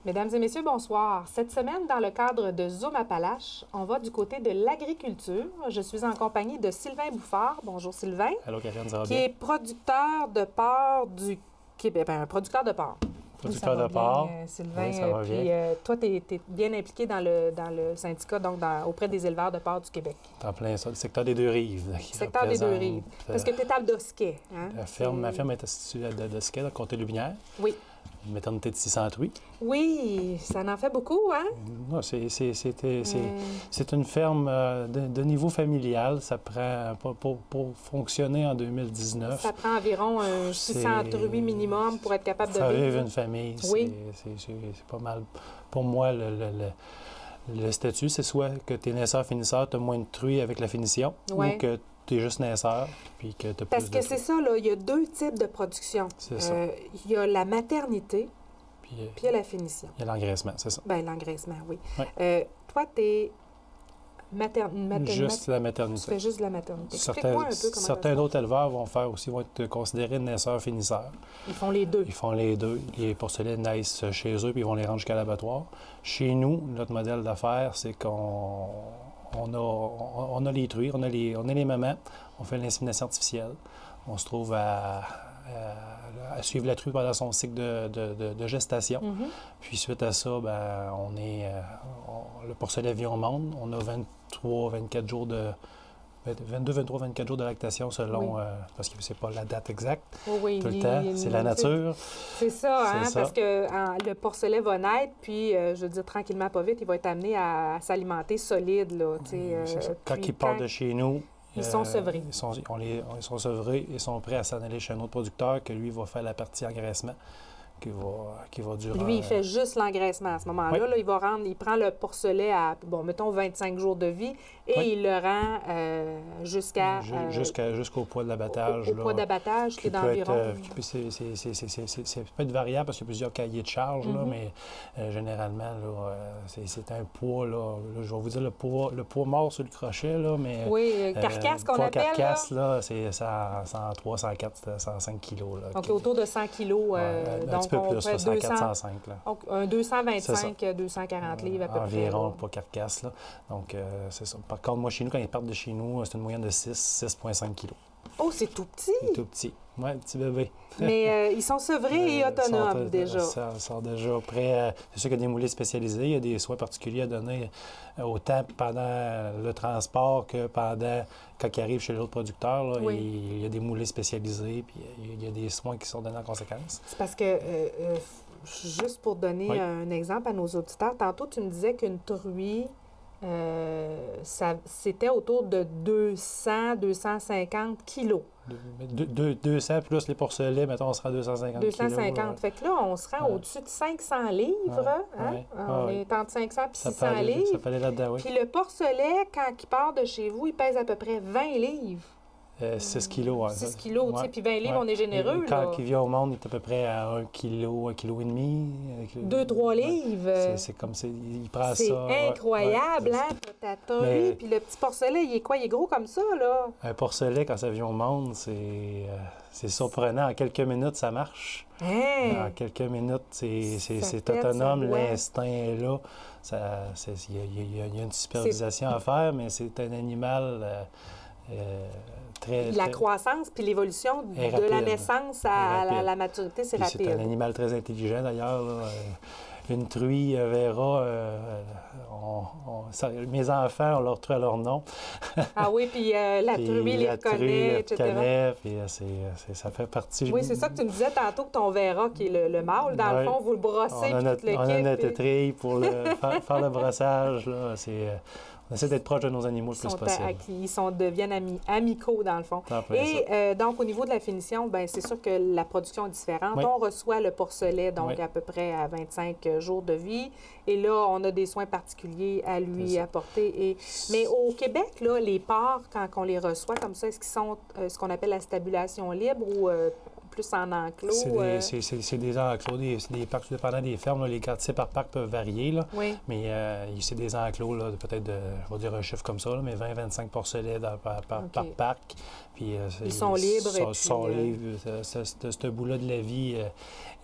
Mesdames et messieurs, bonsoir. Cette semaine, dans le cadre de Zoom Appalaches, on va du côté de l'agriculture. Je suis en compagnie de Sylvain Bouffard. Bonjour Sylvain. Allô Karine, ça va qui bien? est producteur de porc du Québec. Ben, producteur de porc. Producteur de porc. Sylvain, oui, ça va puis bien. toi, tu es bien impliqué dans le syndicat, donc auprès des éleveurs de porc du Québec. En plein ça, le secteur des Deux-Rives. Secteur des Deux-Rives. Parce que tu es à Dosquet. Hein? Ma ferme est située à Dosquet, dans le comté de Lubinière. Oui. Une maternité de 600 truies. Oui, ça en fait beaucoup, hein? Non, c'est une ferme de niveau familial. Ça prend, pour fonctionner en 2019... Ça prend environ 600 truies minimum pour être capable de vivre une famille. Oui. C'est pas mal. Pour moi, le statut, c'est soit que tu es naisseur-finisseur, tu as moins de truies avec la finition, ouais. ou que tu es juste naisseur, puis que tu as Parce plus que de c'est ça, là, il y a deux types de production. C'est ça. Il y a la maternité, puis il y a la finition. Il y a l'engraissement, c'est ça. Bien, l'engraissement, oui. Ouais. Toi, tu es juste la maternité. Tu fais juste de la maternité. Explique-moi un peu comment certains autres éleveurs vont être considérés naisseurs-finisseurs. Ils font les deux. Ils font les deux. Les porcelets naissent chez eux, puis ils vont les rendre jusqu'à l'abattoir. Chez nous, notre modèle d'affaires, c'est qu'on a les truies, on a les mamans, on fait l'insémination artificielle. On se trouve à suivre la true pendant son cycle de gestation. Mm-hmm. Puis suite à ça, ben, le porcelet vient au monde. On a 23-24 jours de 22-23-24 jours de lactation selon, oui. Parce que c'est pas la date exacte oui, tout le temps, c'est la nature. C'est ça, hein, parce que le porcelet va naître, puis, je veux dire, tranquillement, pas vite, il va être amené à s'alimenter solide. Là, quand il part de chez nous, ils sont sevrés. Ils sont sevrés et sont prêts à s'en aller chez un autre producteur que lui va faire la partie engraissement qui va durer. Lui, il fait juste l'engraissement à ce moment-là. Oui. Là, il prend le porcelet à, mettons, 25 jours de vie et oui. il le rend jusqu'au poids de l'abattage. Au poids d'abattage qui est d'environ... Ça peut être variable parce qu'il y a plusieurs cahiers de charge, là, mais généralement, c'est un poids, là, je vais vous dire le poids mort sur le crochet, là, mais... Oui, carcasse qu'on appelle, carcasse, là, c'est 103, 104, 105 kilos. Là, donc, autour de 100 kilos. Un petit peu plus, 104, 105. Là. Donc, un 225, 240 livres à peu environ, près. pas carcasse. Là. Donc, c'est ça. Par contre, moi, chez nous, quand ils partent de chez nous, c'est une moyenne de 6,5 kilos. Oh, c'est tout petit! C'est tout petit. Oui, petit bébé. Mais ils sont sevrés et autonomes, déjà. Ça sort déjà. Après, c'est sûr qu'il y a des moulets spécialisés. Il y a des soins particuliers à donner autant pendant le transport que quand ils arrivent chez l'autre producteur. Là, oui. Il y a des moulets spécialisés, puis il y a des soins qui sont donnés en conséquence. C'est parce que, juste pour donner oui. un exemple à nos auditeurs, tantôt, tu me disais qu'une truie... c'était autour de 200-250 kilos. 200 plus les porcelets, mettons, on sera à 250 250. kilos. Fait que là, on se rend au-dessus de 500 livres. On est entre 500 et 600 livres. Ça fallait là-dedans, oui. Puis le porcelet, quand il part de chez vous, il pèse à peu près 20 livres. 6 kilos. 6 kilos, tu sais, puis 20 livres, on est généreux. Quand il vient au monde, il est à peu près à 1 kilo, 1,5 kilo. 2-3 livres. C'est comme ça, il prend ça. C'est incroyable, hein? Ta truie, puis le petit porcelet, il est quoi? Il est gros comme ça, là? Un porcelet, quand ça vient au monde, c'est surprenant. En quelques minutes, ça marche. Hein? En quelques minutes, c'est autonome, l'instinct est là. Il y a une supervision à faire, mais c'est un animal... la croissance puis l'évolution de la naissance à la maturité, c'est rapide. C'est un animal très intelligent, d'ailleurs. Une truie verra... mes enfants, on leur truie à leur nom. Ah oui, puis la truie les reconnaît, etc. Puis ça fait partie... Oui, c'est ça que tu me disais tantôt, que ton verra, qui est le mâle, dans le fond, vous le brossez, puis toute l'équipe. On a notre trille pour faire le brossage. Là, on essaie d'être proche de nos animaux le plus possible. Ils deviennent amicaux, dans le fond. Et donc, au niveau de la finition, bien, c'est sûr que la production est différente. Oui. On reçoit le porcelet, donc oui. à peu près à 25 jours de vie. Et là, on a des soins particuliers à lui apporter. Mais au Québec, là, les porcs, quand on les reçoit comme ça, est-ce qu'ils sont ce qu'on appelle la stabulation libre ou plus en enclos? C'est des enclos, c'est des parcs, dépendant des fermes. Là, les quantités par parc peuvent varier, là, Oui. mais c'est des enclos, là, peut-être, je vais dire un chiffre comme ça, là, mais 20-25 porcelets par parc. Puis, ils sont libres. Ils sont libres. Ce bout-là de la vie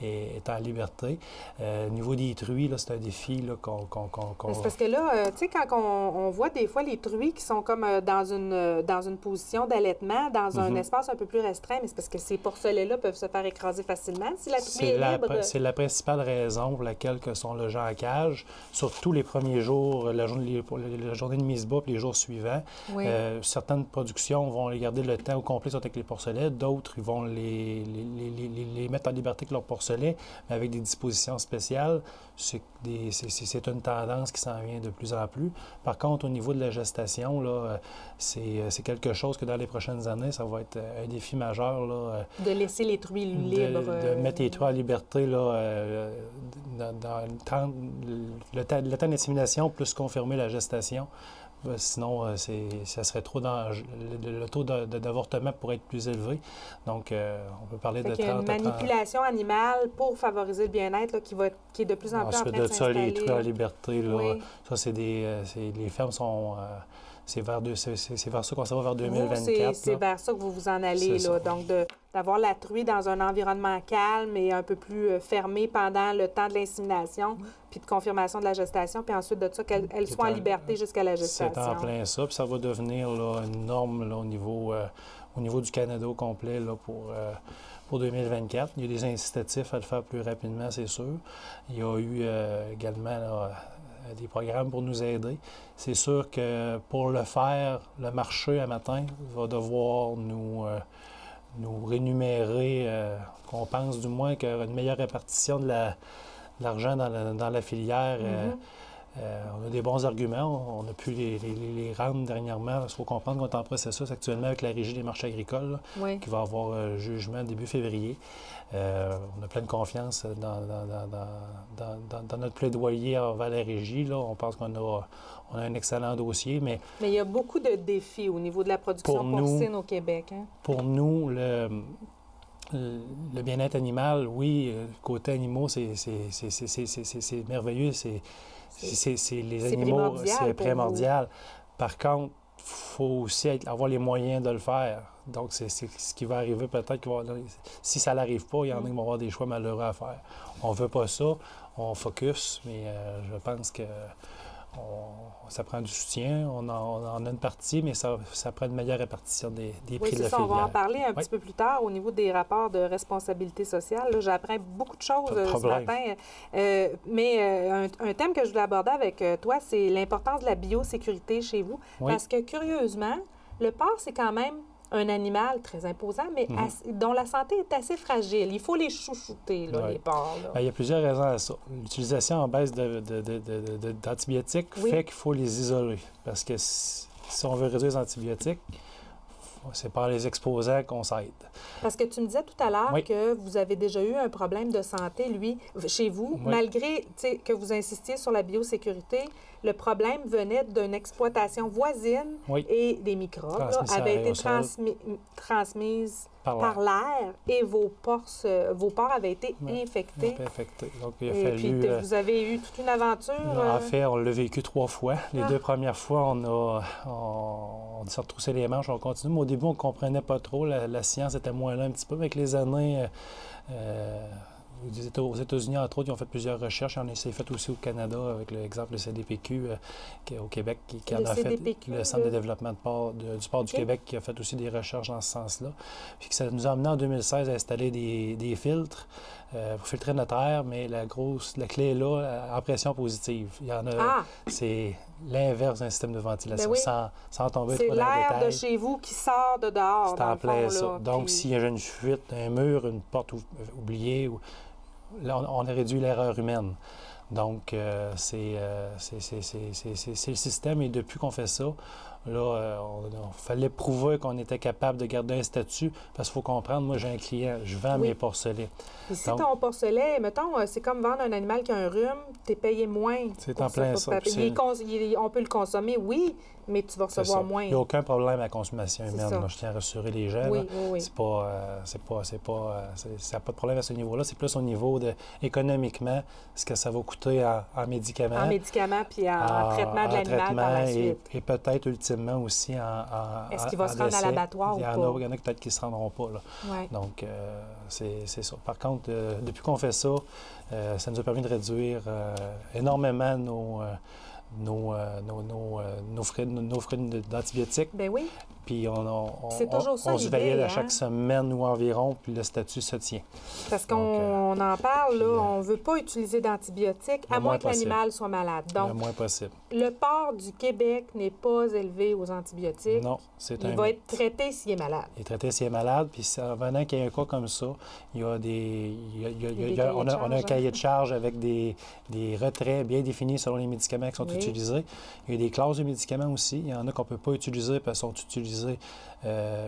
est en liberté. Au niveau des truies, là, c'est un défi là, qu'on... C'est parce que là, tu sais, quand on voit des fois les truies qui sont comme dans une position d'allaitement, dans un espace un peu plus restreint, mais c'est parce que ces porcelets-là peuvent se faire écraser facilement si la truie est libre. C'est la principale raison pour laquelle sont logés en cage, surtout les premiers jours, la journée de mise bas puis les jours suivants. Oui. Certaines productions vont les garder le temps au complet avec les porcelets, d'autres ils vont les mettre en liberté avec leurs porcelets, mais avec des dispositions spéciales. C'est une tendance qui s'en vient de plus en plus. Par contre, au niveau de la gestation, là, c'est quelque chose que dans les prochaines années, ça va être un défi majeur. Là, de laisser les truies libres. De mettre les truies en liberté là, dans le temps d'insémination, plus confirmer la gestation. Sinon, ça serait trop dangereux. Le taux d'avortement pourrait être plus élevé. Donc, on peut parler de 30 à 30. Il y a une manipulation animale pour favoriser le bien-être qui est de plus en plus en train de s'installer. Ensuite de ça, les truies en liberté, là, oui. Ça, les fermes sont... c'est vers ça qu'on s'en va vers 2024. C'est vers ça que vous vous en allez, là. Donc, d'avoir la truie dans un environnement calme et un peu plus fermé pendant le temps de l'insémination, puis de confirmation de la gestation, puis ensuite de ça, qu'elle soit en liberté jusqu'à la gestation. C'est en plein ça, puis ça va devenir là, une norme là, au niveau du Canada au complet là, pour 2024. Il y a des incitatifs à le faire plus rapidement, c'est sûr. Il y a eu également... là, des programmes pour nous aider. C'est sûr que pour le faire, le marché, un matin, va devoir nous rémunérer, qu'on pense du moins qu'une meilleure répartition de l'argent dans la filière. On a des bons arguments. On a pu les rendre dernièrement. Il faut comprendre qu'on est en processus actuellement avec la Régie des marchés agricoles, là, qui va avoir un jugement début février. On a pleine confiance dans notre plaidoyer envers la Régie. Là. On pense qu'on a un excellent dossier. Mais il y a beaucoup de défis au niveau de la production porcine au Québec. Hein? Pour nous, le bien-être animal, oui, côté animaux, c'est merveilleux. Les animaux, c'est primordial. Par contre, il faut aussi avoir les moyens de le faire. Donc, c'est ce qui va arriver peut-être. Si ça n'arrive pas, il y en a qui vont avoir des choix malheureux à faire. On ne veut pas ça, on focus, mais je pense que ça prend du soutien. On en a une partie, mais ça prend une meilleure répartition des prix de la filière. On va en parler un petit peu plus tard au niveau des rapports de responsabilité sociale. J'apprends beaucoup de choses ce matin. Mais un thème que je voulais aborder avec toi, c'est l'importance de la biosécurité chez vous. Parce que, curieusement, le porc, c'est quand même un animal très imposant, mais dont la santé est assez fragile. Il faut les chouchouter, là, les porcs. Là. Bien, il y a plusieurs raisons à ça. L'utilisation en baisse d'antibiotiques fait qu'il faut les isoler. Parce que si on veut réduire les antibiotiques, c'est par les exposants qu'on s'aide. Parce que tu me disais tout à l'heure que vous avez déjà eu un problème de santé, chez vous, malgré que vous insistiez sur la biosécurité. Le problème venait d'une exploitation voisine et des microbes avaient été transmises par l'air et vos porcs avaient été infectés. Donc, il a fallu... Puis, vous avez eu toute une aventure. En fait, on l'a vécu 3 fois. Les 2 premières fois, on s'est retroussé les manches, on continue. Mais au début, on ne comprenait pas trop. La science était moins là un petit peu. Avec les années... aux États-Unis, entre autres, ils ont fait plusieurs recherches. On s'est fait aussi au Canada avec l'exemple du CDPQ au Québec qui en a fait le Centre de développement du port du Québec qui a fait aussi des recherches dans ce sens-là. Puis que ça nous a amené en 2016 à installer des filtres pour filtrer notre air, mais la clé est là, en pression positive. Il y en a, c'est l'inverse d'un système de ventilation, sans tomber trop dans le détail. C'est l'air de chez vous qui sort de dehors. C'est en plein ça. Donc, s'il y a une fuite, un mur, une porte oubliée, là, on a réduit l'erreur humaine. Donc, c'est le système. Et depuis qu'on fait ça, Là, il fallait prouver qu'on était capable de garder un statut, parce qu'il faut comprendre, moi, j'ai un client, je vends mes porcelets. Et si ton porcelet, mettons, c'est comme vendre un animal qui a un rhume, tu es payé moins. C'est en plein ça. On peut le consommer, oui, mais tu vas recevoir moins. Il n'y a aucun problème à la consommation humaine. Là, je tiens à rassurer les gens. Oui. Ça n'a pas de problème à ce niveau-là. C'est plus au niveau de, économiquement, ce que ça va coûter en médicaments. En médicaments puis en traitement de l'animal par la suite. Et peut-être ultimement aussi Est-ce qu'il va se rendre à l'abattoir ou pas? Il y en a peut-être qui ne se rendront pas. Là. Ouais. Donc, c'est ça. Par contre, depuis qu'on fait ça, ça nous a permis de réduire énormément nos frais d'antibiotiques. Ben oui. Puis on se veille à chaque semaine ou environ, puis le statut se tient. Parce qu'on en parle, là, on ne veut pas utiliser d'antibiotiques, à moins que l'animal soit malade. Donc, le moins possible. Le porc du Québec n'est pas élevé aux antibiotiques. Non, Il va être traité s'il est malade. Il est traité s'il est malade, puis venant qu'il y ait un cas comme ça, il y a on a un cahier de charge avec des retraits bien définis selon les médicaments qui sont utilisés. Il y a des classes de médicaments aussi. Il y en a qu'on ne peut pas utiliser parce qu'ils sont utilisés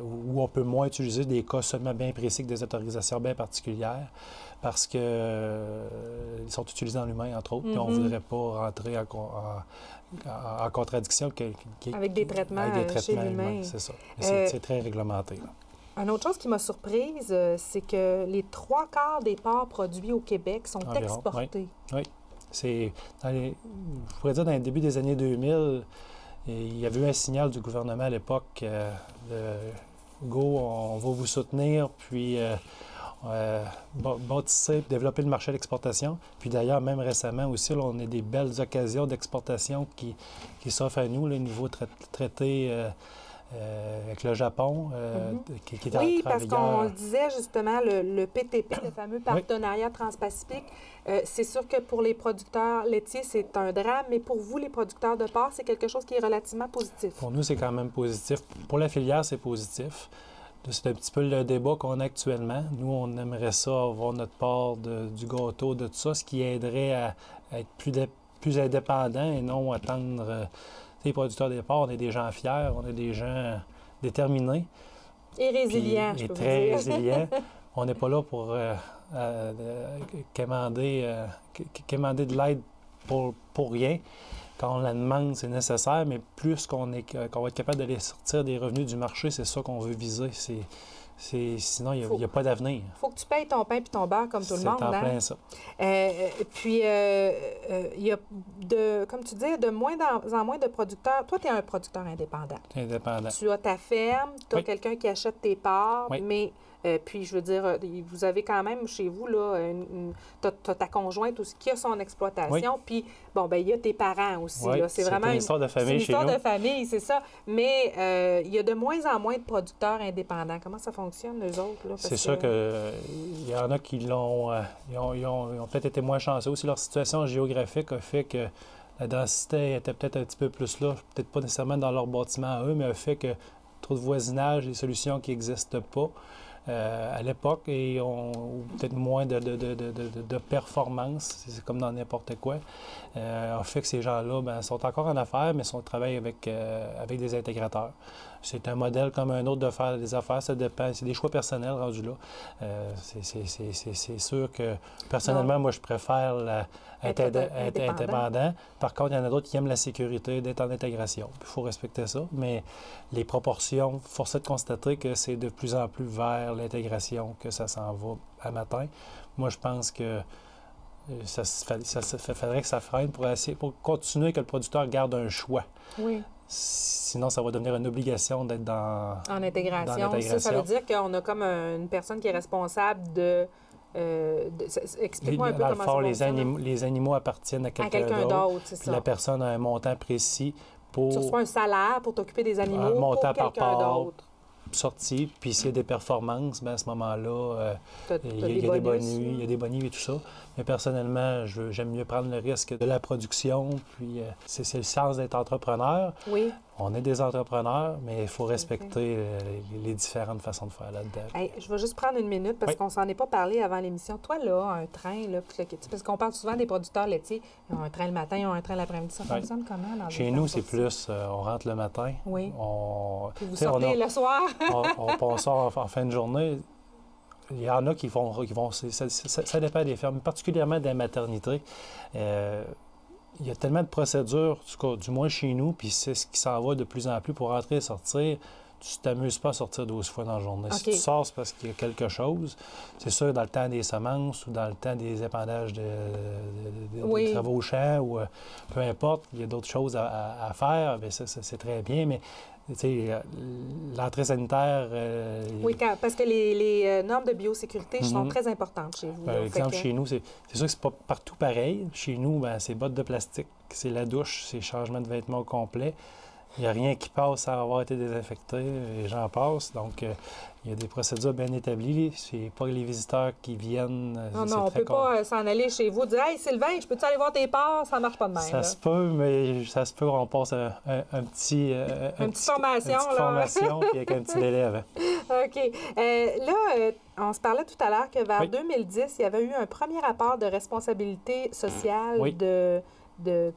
ou on peut moins utiliser des cas seulement bien précis avec des autorisations bien particulières parce qu'ils sont utilisés en humain, entre autres, puis on ne voudrait pas rentrer en contradiction avec des traitements chez l'humain. C'est ça. C'est très réglementé. Là. Une autre chose qui m'a surprise, c'est que les 3/4 des porcs produits au Québec sont exportés. Oui. Je pourrais dire dans le début des années 2000, il y avait eu un signal du gouvernement à l'époque Go, on va vous soutenir, puis bâtissez, développer le marché d'exportation. Puis d'ailleurs, même récemment aussi, là, on a des belles occasions d'exportation qui s'offrent à nous, le niveau traité avec le Japon, qui est oui, parce qu'on le disait justement, le PTP, le fameux partenariat transpacifique, c'est sûr que pour les producteurs laitiers, c'est un drame, mais pour vous, les producteurs de porc, c'est quelque chose qui est relativement positif. Pour nous, c'est quand même positif. Pour la filière, c'est positif. C'est un petit peu le débat qu'on a actuellement. Nous, on aimerait ça avoir notre part du gâteau, de tout ça, ce qui aiderait à être plus indépendant et non attendre... Les producteurs des porcs, on est des gens fiers, on est des gens déterminés. Et résilients, je peux très résilients. On n'est pas là pour quémander de l'aide pour rien. Quand on la demande, c'est nécessaire, mais plus qu'on va être capable d'aller sortir des revenus du marché, c'est ça qu'on veut viser. Sinon, il n'y a pas d'avenir. Il faut que tu payes ton pain et ton beurre comme tout le monde. C'est en plein ça. Puis, il y a, comme tu dis, de moins en moins de producteurs. Toi, tu es un producteur indépendant. Indépendant. Tu as ta ferme, tu as quelqu'un qui achète tes parts, mais... puis, je veux dire, vous avez quand même chez vous, là, t'as ta conjointe aussi qui a son exploitation. Puis, bon, ben il y a tes parents aussi. Oui, là. C'est vraiment une histoire de famille chez nous. C'est une histoire de famille, c'est ça. Mais il y a de moins en moins de producteurs indépendants. Comment ça fonctionne, eux autres? Là? C'est sûr qu'il y en a qui ils ont peut-être été moins chanceux aussi. Leur situation géographique a fait que la densité était peut-être un petit peu plus là, peut-être pas nécessairement dans leur bâtiment à eux, mais a fait que trop de voisinage, des solutions qui n'existent pas. À l'époque, et peut-être moins de performance, c'est comme dans n'importe quoi, a fait que ces gens-là sont encore en affaires, mais travaillent avec des intégrateurs. C'est un modèle comme un autre de faire des affaires, ça dépend, c'est des choix personnels rendus là. C'est sûr que, personnellement, moi, je préfère être indépendant. Par contre, il y en a d'autres qui aiment la sécurité, d'être en intégration. Il faut respecter ça, mais les proportions, force est de constater que c'est de plus en plus vers l'intégration que ça s'en va à matin. Moi, je pense que faudrait que ça freine pour continuer que le producteur garde un choix. Oui. Sinon, ça va devenir une obligation d'être en intégration. Ça veut dire qu'on a comme une personne qui est responsable de... Explique-moi un peu comment ça fonctionne. Les animaux appartiennent à quelqu'un d'autre. C'est ça. Puis la personne a un montant précis pour... Tu reçois un salaire pour t'occuper des animaux un montant pour quelqu'un d'autre. Sorti, puis s'il y a des performances, bien à ce moment-là, il y a des bonus et tout ça. Mais personnellement, j'aime mieux prendre le risque de la production. Puis c'est le sens d'être entrepreneur. Oui. On est des entrepreneurs, mais il faut respecter les différentes façons de faire là-dedans. Hey, je vais juste prendre une minute parce qu'on s'en est pas parlé avant l'émission. Toi, là, un train, là, parce qu'on parle souvent des producteurs laitiers, ils ont un train le matin, ils ont un train l'après-midi. Ça fonctionne comment dans Chez nous, c'est plus, on rentre le matin. Oui. Puis vous sortez sortez le soir. on sort en fin de journée. Il y en a qui vont ça dépend des fermes, particulièrement des maternités. Il y a tellement de procédures, du moins chez nous, puis c'est ce qui s'en va de plus en plus pour rentrer et sortir. Tu ne t'amuses pas à sortir 12 fois dans la journée. Okay. Si tu sors, c'est parce qu'il y a quelque chose. C'est sûr, dans le temps des semences ou dans le temps des épandages des travaux au champ, ou peu importe, il y a d'autres choses à faire, bien, ça, c'est très bien, mais l'entrée sanitaire... Oui, parce que les normes de biosécurité sont très importantes chez vous. Par exemple, chez nous, c'est sûr que c'est pas partout pareil. Chez nous, ben, c'est bottes de plastique, c'est la douche, c'est changement de vêtements au complet. Il n'y a rien qui passe sans avoir été désinfecté, et j'en passe. Donc, il y a des procédures bien établies. C'est pas les visiteurs qui viennent. Non, on ne peut pas s'en aller chez vous et dire « Hey, Sylvain, je peux-tu aller voir tes parts? » Ça ne marche pas de même. Ça se peut, mais ça se peut qu'on passe une petite formation puis avec un petit délai avant. OK. Là, on se parlait tout à l'heure que vers 2010, il y avait eu un premier rapport de responsabilité sociale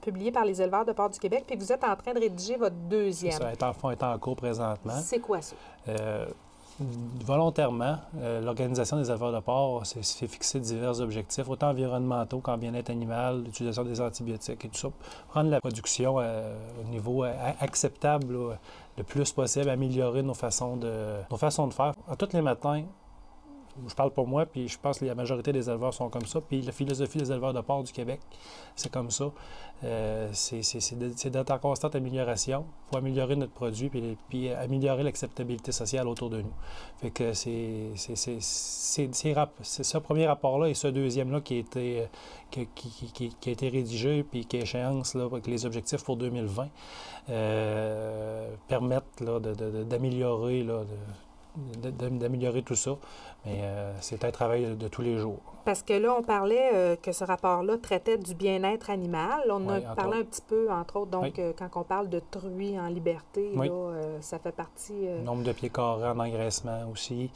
publié par les éleveurs de porc du Québec, puis vous êtes en train de rédiger votre deuxième. Ça est en cours présentement. C'est quoi ça? Volontairement, l'Organisation des éleveurs de porc s'est fixé divers objectifs, autant environnementaux qu'en bien-être animal, l'utilisation des antibiotiques et tout ça, pour rendre la production au niveau acceptable là, le plus possible, améliorer nos façons de faire. À tous les matins, je parle pour moi, puis je pense que la majorité des éleveurs sont comme ça. Puis la philosophie des éleveurs de porc du Québec, c'est comme ça. C'est d'être en constante amélioration. Il faut améliorer notre produit puis améliorer l'acceptabilité sociale autour de nous. Fait que c'est ce premier rapport-là et ce deuxième-là qui a été rédigé puis qui est échéance là, avec les objectifs pour 2020 permettent là, d'améliorer d'améliorer tout ça. Mais c'est un travail de tous les jours. Parce que là, on parlait que ce rapport-là traitait du bien-être animal. On a parlé un petit peu, entre autres, donc quand on parle de truies en liberté, là, ça fait partie... Nombre de pieds carrés en engraissement aussi.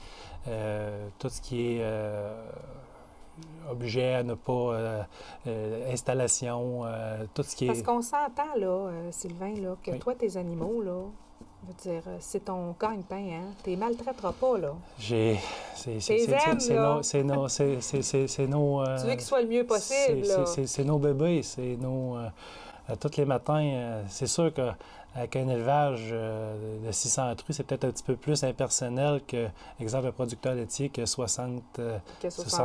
Tout ce qui est... objet à ne pas, installation, tout ce qui est... Parce qu'on s'entend, là, Sylvain, là, que toi, tes animaux, là, je veux dire, c'est ton gagne-pain, hein? Tu les maltraiteras pas, là. C'est nos... tu veux qu'ils soient le mieux possible, là. C'est nos bébés, c'est nos... tous les matins, c'est sûr qu'avec un élevage de 600 truies, c'est peut-être un petit peu plus impersonnel que, exemple, un producteur laitier qui a 60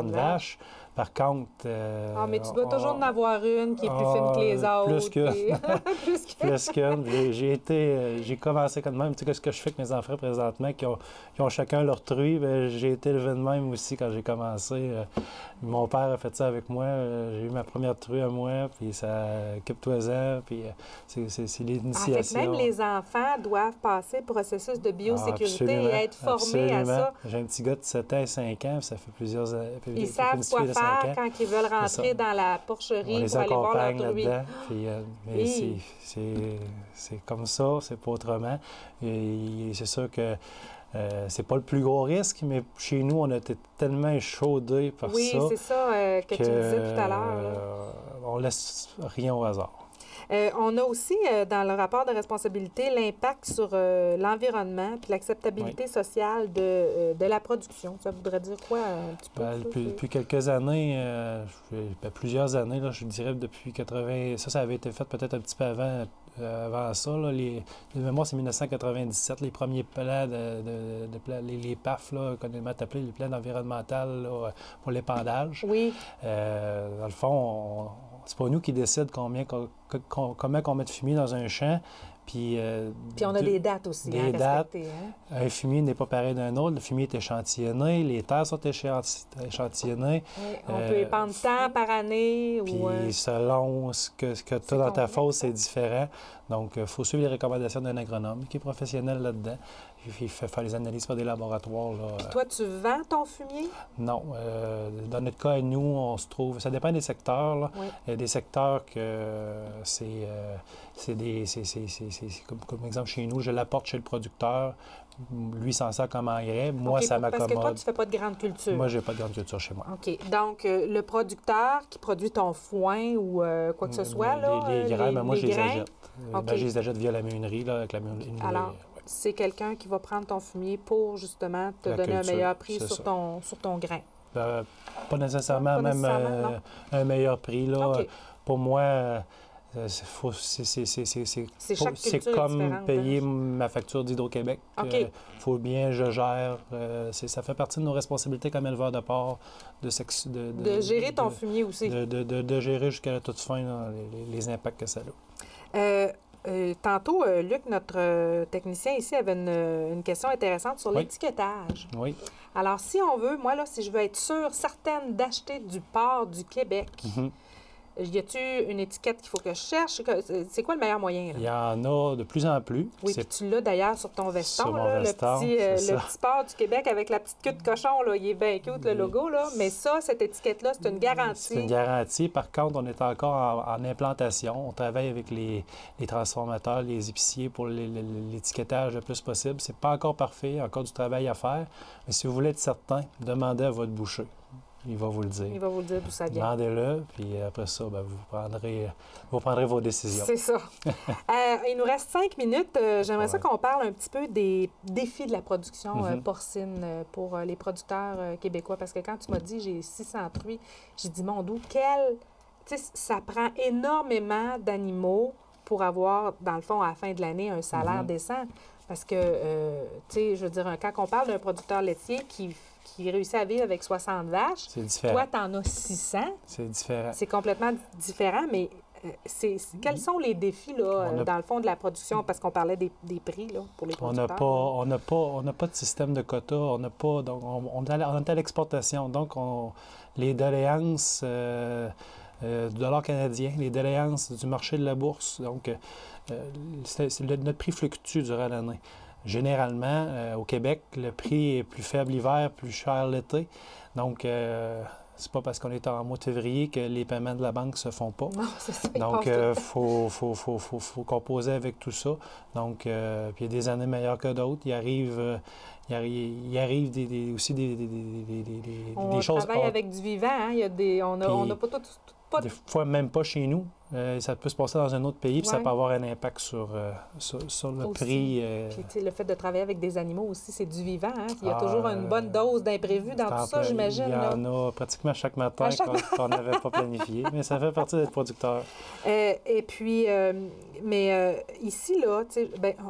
vaches. Par contre... mais tu dois toujours en avoir une qui est plus fine que les autres. Plus qu'une. J'ai commencé comme même. Tu sais, ce que je fais avec mes enfants présentement, qui ont chacun leur truie, j'ai été élevé de même aussi quand j'ai commencé. Mon père a fait ça avec moi. J'ai eu ma première truie à moi, puis ça occupe-toi-en, puis c'est l'initiation. Même les enfants doivent passer le processus de biosécurité et être formés à ça. J'ai un petit gars de 7 ans et 5 ans, ça fait plusieurs années. Ils savent quoi faire quand ils veulent rentrer dans la porcherie pour aller voir leur truie. Mais c'est comme ça, c'est pas autrement. Et c'est sûr que c'est pas le plus gros risque, mais chez nous, on a été tellement échaudés par ça. Oui, c'est ça que tu disais tout à l'heure. On laisse rien au hasard. On a aussi, dans le rapport de responsabilité, l'impact sur l'environnement puis l'acceptabilité sociale de la production. Ça voudrait dire quoi un petit peu? Depuis quelques années, plusieurs années, là, je dirais depuis 80... Ça avait été fait peut-être un petit peu avant ça. Là, de mémoire, c'est 1997, les premiers plans, les PAF, là, communément appelés les plans environnementaux pour l'épandage. Oui. Dans le fond, c'est pas nous qui décident comment on met de fumier dans un champ. Puis on a des dates aussi à respecter. Hein? Un fumier n'est pas pareil d'un autre. Le fumier est échantillonné, les terres sont échantillonnées. Oui, on peut épandre tant par année. Puis selon ce que tu as dans ta fosse, c'est différent. Donc, il faut suivre les recommandations d'un agronome qui est professionnel là-dedans. il fait faire les analyses par des laboratoires. Là. Puis toi, tu vends ton fumier? Non. Dans notre cas, nous, on se trouve... Ça dépend des secteurs. Là. Oui. Il y a des secteurs que comme exemple, chez nous, je l'apporte chez le producteur. Lui s'en sert comme engrais. Moi, ça m'accommode. Parce que toi, tu ne fais pas de grande culture. Moi, je n'ai pas de grande culture chez moi. OK. Donc, le producteur qui produit ton foin ou quoi que ce soit, les grains, moi, je les grains, achète. Okay. Je les achète via la meunerie, là, avec la meunerie. Alors, c'est quelqu'un qui va prendre ton fumier pour, justement, te donner un meilleur prix sur ton grain. Pas nécessairement, un meilleur prix. Là. Okay. Pour moi... c'est comme payer ma facture d'Hydro-Québec. Okay. Faut bien, je gère. Ça fait partie de nos responsabilités comme éleveur de porc. De gérer ton fumier aussi. De gérer jusqu'à la toute fin là, les impacts que ça a. Tantôt, Luc, notre technicien ici, avait une question intéressante sur l'étiquetage. Oui. Alors, si on veut, moi, là, si je veux être certaine d'acheter du porc du Québec, y a-t-il une étiquette qu'il faut que je cherche? C'est quoi le meilleur moyen? Là? Il y en a de plus en plus. Oui, puis tu l'as d'ailleurs sur ton veston. Sur mon là, veston, le petit porc du Québec avec la petite queue de cochon. Là, il est bien cute, le logo. Là. Mais ça, cette étiquette-là, c'est une garantie. C'est une garantie. Par contre, on est encore en implantation. On travaille avec les transformateurs, les épiciers pour l'étiquetage le plus possible. C'est pas encore parfait. Il y a encore du travail à faire. Mais si vous voulez être certain, demandez à votre boucher. Il va vous le dire. Il va vous le dire d'où ça vient. Demandez-le, puis après ça, vous prendrez vos décisions. C'est ça. Il nous reste 5 minutes. J'aimerais ça qu'on parle un petit peu des défis de la production porcine pour les producteurs québécois. Parce que quand tu m'as dit j'ai 600 truies, j'ai dit, mon Dieu, ça prend énormément d'animaux pour avoir, dans le fond, à la fin de l'année, un salaire décent. Parce que, je veux dire, quand on parle d'un producteur laitier qui réussit à vivre avec 60 vaches. C'est différent. Toi, tu en as 600. C'est différent. C'est complètement différent, mais quels sont les défis, là, dans le fond, de la production? Parce qu'on parlait des prix, là, pour les producteurs. On n'a pas de système de quotas. On n'a pas... Donc, on est à l'exportation. Donc, les doléances du dollar canadien, les doléances du marché de la bourse. Donc, notre prix fluctue durant l'année. Généralement, au Québec, le prix est plus faible l'hiver, plus cher l'été. Donc, c'est pas parce qu'on est en mois de février que les paiements de la banque ne se font pas. Non, c'est ça. Donc, il faut composer avec tout ça. Donc, puis il y a des années meilleures que d'autres. Il arrive aussi des choses... On travaille avec du vivant. Hein? On n'a pas tout... Des fois, même pas chez nous. Ça peut se passer dans un autre pays, puis ça peut avoir un impact sur le prix. Puis, le fait de travailler avec des animaux aussi, c'est du vivant. Hein? Il y a toujours une bonne dose d'imprévu dans tout ça, j'imagine. Il y en a pratiquement chaque matin qu'on n'avait pas planifié, mais ça fait partie d'être producteur. Et puis, ici, là,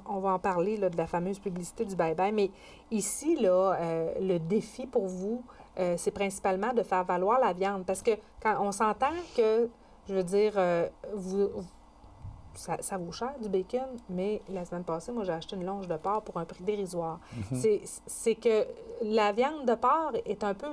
on va en parler là, de la fameuse publicité du bye-bye, mais ici, là, le défi pour vous, c'est principalement de faire valoir la viande. Parce que quand on s'entend que, je veux dire, ça vaut cher du bacon, mais la semaine passée, moi, j'ai acheté une longe de porc pour un prix dérisoire. C'est que la viande de porc est un peu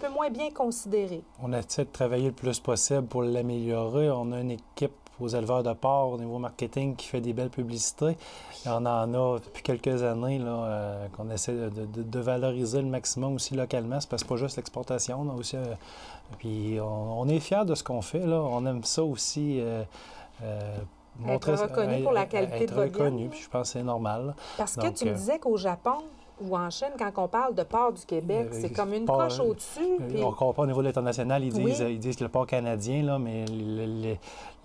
moins bien considérée. On essaie de travailler le plus possible pour l'améliorer. On a une équipe aux éleveurs de porc au niveau marketing qui fait des belles publicités. On en a depuis quelques années là, qu'on essaie de valoriser le maximum aussi localement. C'est parce que c'est pas juste l'exportation. On a aussi, puis on est fiers de ce qu'on fait. Là. On aime ça aussi. Être reconnu pour la qualité de votre viande. Puis je pense que c'est normal. Là. Parce que tu me disais qu'au Japon ou en Chine, quand on parle de porc du Québec, c'est comme une coche au-dessus. Puis... On comprend au niveau international, ils disent que le porc canadien, là, mais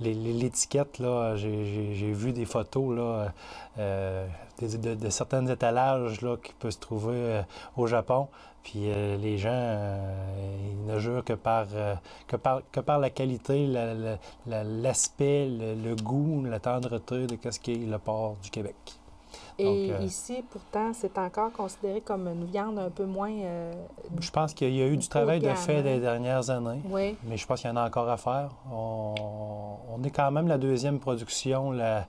l'étiquette, là, j'ai vu des photos là, de certains étalages là, qui peuvent se trouver au Japon. Puis les gens, ils ne jurent que par la qualité, l'aspect, le goût, la tendreté de ce qu'est le porc du Québec. Et donc, ici, pourtant, c'est encore considéré comme une viande un peu moins... je pense qu'il y a eu du travail de fait des dernières années, oui. Mais je pense qu'il y en a encore à faire. On est quand même la deuxième production la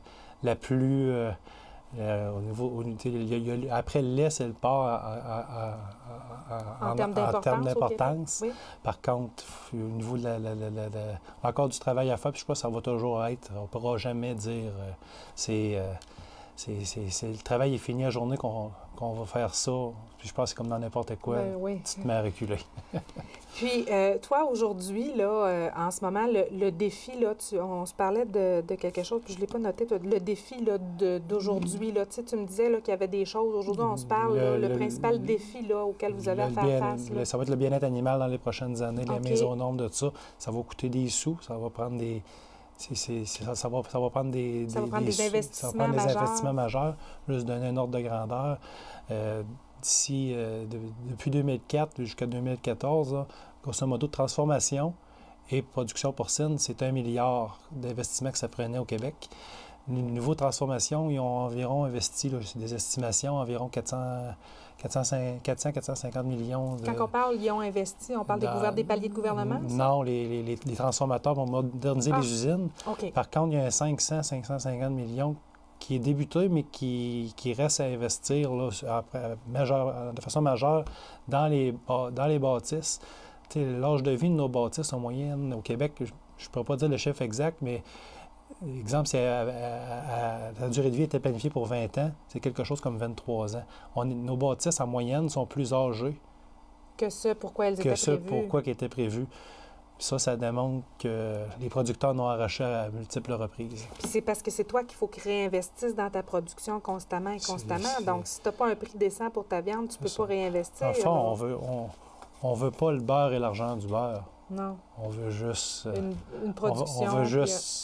plus... au niveau, après le lait, c'est le porc en termes d'importance. Oui. Par contre, au niveau de encore du travail à faire, puis je pense que ça va toujours être. On ne pourra jamais dire le travail est fini à journée qu'on va faire ça. Puis je pense que c'est comme dans n'importe quoi, oui. tu te mets à reculer. Puis, toi, aujourd'hui, là, en ce moment, le défi, là, on se parlait de quelque chose, puis je ne l'ai pas noté, le défi d'aujourd'hui, là, tu me disais qu'il y avait des choses. Aujourd'hui, on se parle, le principal défi là, auquel vous avez à faire face. Là. Ça va être le bien-être animal dans les prochaines années, les mises au nombre de ça. Ça va coûter des sous, ça va prendre des... Ça va prendre des investissements majeurs. Juste donner un ordre de grandeur. Depuis 2004 jusqu'à 2014, là, grosso modo, de transformation et production porcine, c'est 1 milliard d'investissements que ça prenait au Québec. Les nouveaux transformations, ils ont environ investi, c'est des estimations, environ 400-450 millions. Quand on parle, ils ont investi, on parle des paliers de gouvernement? Non, les transformateurs vont moderniser les usines. Okay. Par contre, il y a un 500-550 millions qui est débuté, mais qui reste à investir là, de façon majeure dans les bâtisses. L'âge de vie de nos bâtisses en moyenne au Québec, je ne pourrais pas dire le chiffre exact, mais exemple, la durée de vie était planifiée pour 20 ans, c'est quelque chose comme 23 ans. Nos bâtisses en moyenne sont plus âgées que ce pourquoi elles étaient prévues. Ça démontre que les producteurs n'ont arraché à multiples reprises. Puis c'est parce que c'est toi qu'il faut que réinvestisses dans ta production constamment et constamment. Donc, si tu n'as pas un prix décent pour ta viande, tu ne peux pas réinvestir. En fond, on veut pas le beurre et l'argent du beurre. Non. On veut juste... une production.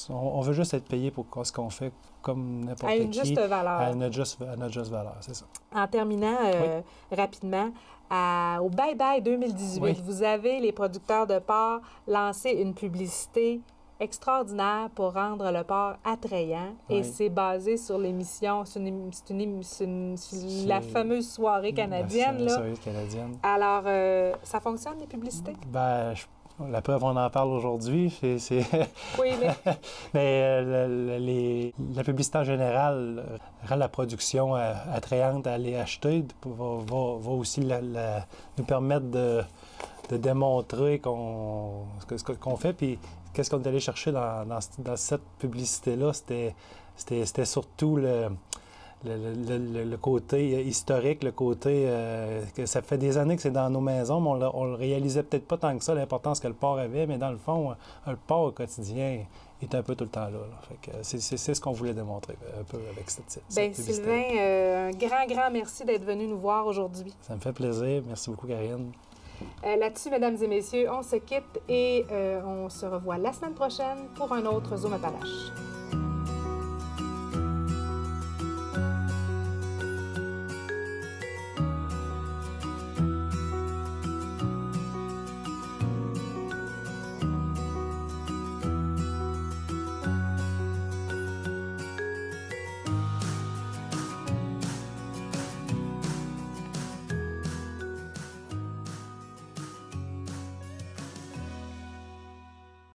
On veut juste être payé pour ce qu'on fait comme n'importe qui. À une juste valeur. À notre juste valeur, c'est ça. En terminant rapidement, au Bye Bye 2018, vous avez, les producteurs de porc, lancé une publicité extraordinaire pour rendre le porc attrayant. Et c'est basé sur l'émission, c'est la fameuse soirée canadienne. La soirée canadienne. Alors, ça fonctionne, les publicités? Bien, la preuve, on en parle aujourd'hui. Oui, mais la publicité en général rend la production attrayante à aller acheter, va aussi nous permettre de démontrer ce qu'on fait. Puis qu'est-ce qu'on est allé chercher dans cette publicité-là, c'était surtout le côté historique, le côté que ça fait des années que c'est dans nos maisons, mais on le réalisait peut-être pas tant que ça, l'importance que le porc avait, mais dans le fond, le porc au quotidien est un peu tout le temps là. Fait que c'est ce qu'on voulait démontrer un peu avec cette publicité. Sylvain, un grand merci d'être venu nous voir aujourd'hui. Ça me fait plaisir. Merci beaucoup, Karine. Là-dessus, mesdames et messieurs, on se quitte et on se revoit la semaine prochaine pour un autre Zoom Appalaches.